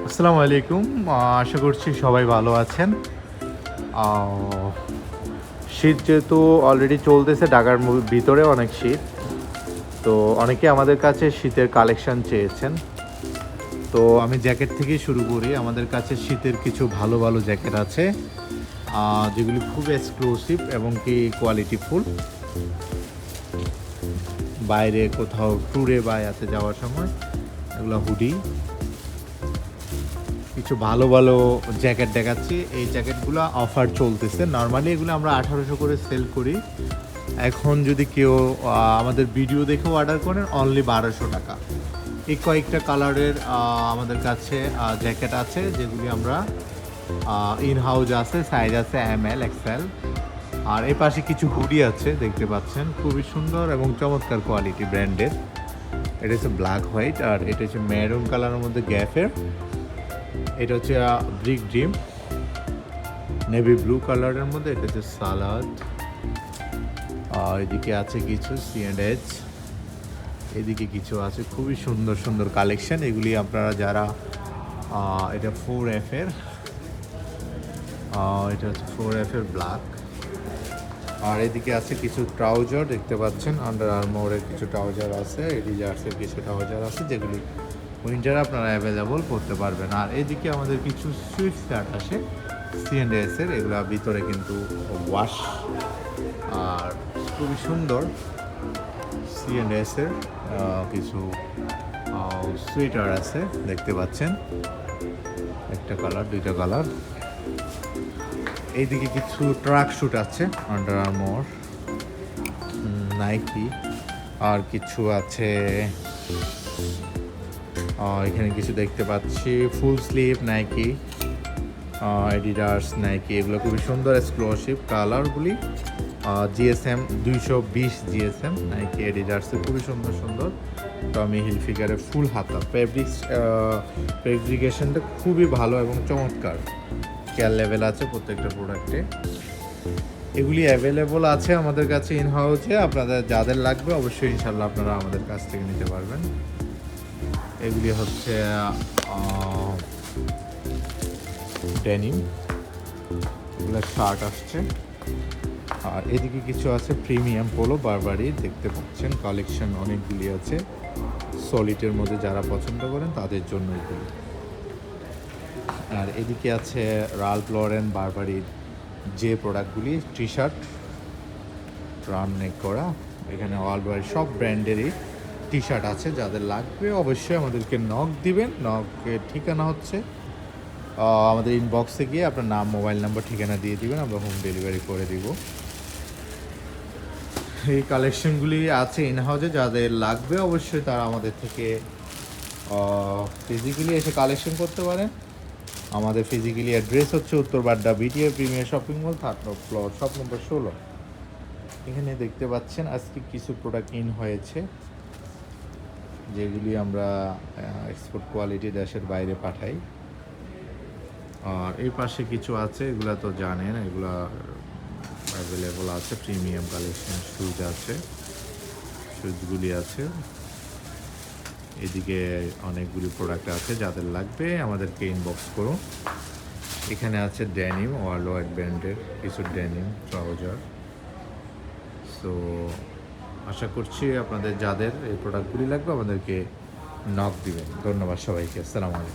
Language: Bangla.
আসসালামু আলাইকুম। আশা করছি সবাই ভালো আছেন। শীত যেহেতু অলরেডি চলতেছে, ঢাকার ভিতরে অনেক শীত, তো অনেকে আমাদের কাছে শীতের কালেকশন চেয়েছেন। তো আমি জ্যাকেট থেকেই শুরু করি। আমাদের কাছে শীতের কিছু ভালো ভালো জ্যাকেট আছে, যেগুলি খুব এক্সক্লুসিভ এবং কি কোয়ালিটিফুল। বাইরে কোথাও ট্যুরে বা এতে যাওয়ার সময় এগুলো হুডি, কিছু ভালো ভালো জ্যাকেট দেখাচ্ছি। এই জ্যাকেটগুলো অফার চলতেছে। নর্মালি এগুলো আমরা 1800 করে সেল করি। এখন যদি কেউ আমাদের ভিডিও দেখেও অর্ডার করেন, অনলি 1200 টাকা। এই কয়েকটা কালারের আমাদের কাছে জ্যাকেট আছে, যেগুলি আমরা ইন হাউস আছে, সাইজ আছে ML XL। আর এ পাশে কিছু হুডি আছে, দেখতে পাচ্ছেন, খুবই সুন্দর এবং চমৎকার কোয়ালিটি ব্র্যান্ডের। এটা হচ্ছে ব্ল্যাক হোয়াইট, আর এটা হচ্ছে মেরুন কালারের মধ্যে গ্যাফের। এটা হচ্ছে ব্রিক ড্রিম, নেভি ব্লু কালারের মধ্যে। এটা হচ্ছে সালাদ। এদিকে আছে কিছু C&H, এদিকে কিছু আছে খুবই সুন্দর সুন্দর কালেকশন। এগুলি আপনারা যারা এটা 4F এর, এটা হচ্ছে 4F এর ব্ল্যাক। আর এদিকে আছে কিছু ট্রাউজার, দেখতে পাচ্ছেন আন্ডার আর্মোরের কিছু ট্রাউজার আছে, এডিডাসের কিছু ট্রাউজার আছে, যেগুলি উইন্টার আপনারা অ্যাভেলেবল করতে পারবেন। আর এদিকে আমাদের কিছু সুইফট শার্ট আসে C&S এর, এগুলো ভিতরে কিন্তু ওয়াশ, আর খুবই সুন্দর C&S এর কিছু সোয়েটার আছে, দেখতে পাচ্ছেন, একটা কালার, দুইটা কালার। এইদিকে কিছু ট্রাক শুট আছে আন্ডার আর্মোর, নাইকি। আর কিছু আছে এখানে কিছু দেখতে পাচ্ছি full sleeve Nike, Adidas Nike. এগুলো খুবই সুন্দর এক্সক্লুসিভ কালারগুলি। GSM 220 GSM নাইকি এডিডাসের খুবই সুন্দর সুন্দর টমি হিলফিগারের ফুল হাতা। ফেব্রিকেশনটা খুবই ভালো এবং চমৎকার, কেয়ার লেভেল আছে প্রত্যেকটা প্রোডাক্টে। এগুলি অ্যাভেলেবল আছে আমাদের কাছে ইন হাউসে। আপনাদের যাদের লাগবে অবশ্যই ইনশাল্লাহ আপনারা আমাদের কাছ থেকে নিতে পারবেন। এগুলি হচ্ছে ডেনিম, এগুলো শার্ট আসছে। আর এদিকে কিছু আছে প্রিমিয়াম পোলো বারবারি, দেখতে পাচ্ছেন কালেকশন অনেকগুলি আছে। সলিডের মধ্যে যারা পছন্দ করেন তাদের জন্য এগুলি। আর এদিকে আছে রাল্ফ লরেন বারবারির যে প্রোডাক্টগুলি, টি শার্ট রান নেক করা। এখানে অলবারি সব ব্র্যান্ডেরই টি শার্ট আছে, যাদের লাগবে অবশ্যই আমাদেরকে নক দিবেন। নকের ঠিকানা হচ্ছে আমাদের ইনবক্সে গিয়ে আপনার নাম, মোবাইল নাম্বার, ঠিকানা দিয়ে দিবেন, আমরা হোম ডেলিভারি করে দিব। এই কালেকশনগুলি আছে ইন হাউসে, যাদের লাগবে অবশ্যই তারা আমাদের থেকে ফিজিক্যালি এসে কালেকশন করতে পারেন। আমাদের ফিজিক্যালি অ্যাড্রেস হচ্ছে উত্তর Badda BTR premier shopping mall, 3 floor, shop number 16। এখানে দেখতে পাচ্ছেন আজকে কিছু প্রোডাক্ট ইন হয়েছে, যেগুলি আমরা এক্সপোর্ট কোয়ালিটি দেশের বাইরে পাঠাই। আর এই পাশে কিছু আছে, এগুলা তো জানেন, এগুলা অ্যাভেলেবল আছে। প্রিমিয়াম কালেকশন শুজ আছে, শুজগুলি আছে। এদিকে অনেকগুলি প্রোডাক্ট আছে, যাদের লাগবে আমাদেরকে ইনবক্স করুন। এখানে আছে ডেনিম, ওয়ার্ল্ড ওয়াইড ব্র্যান্ডের কিছু ডেনিম ট্রাউজার। সো আশা করছি আপনাদের যাদের এই প্রোডাক্টগুলি লাগবে আমাদেরকে নক দিবেন। ধন্যবাদ সবাইকে। আসসালামু আলাইকুম।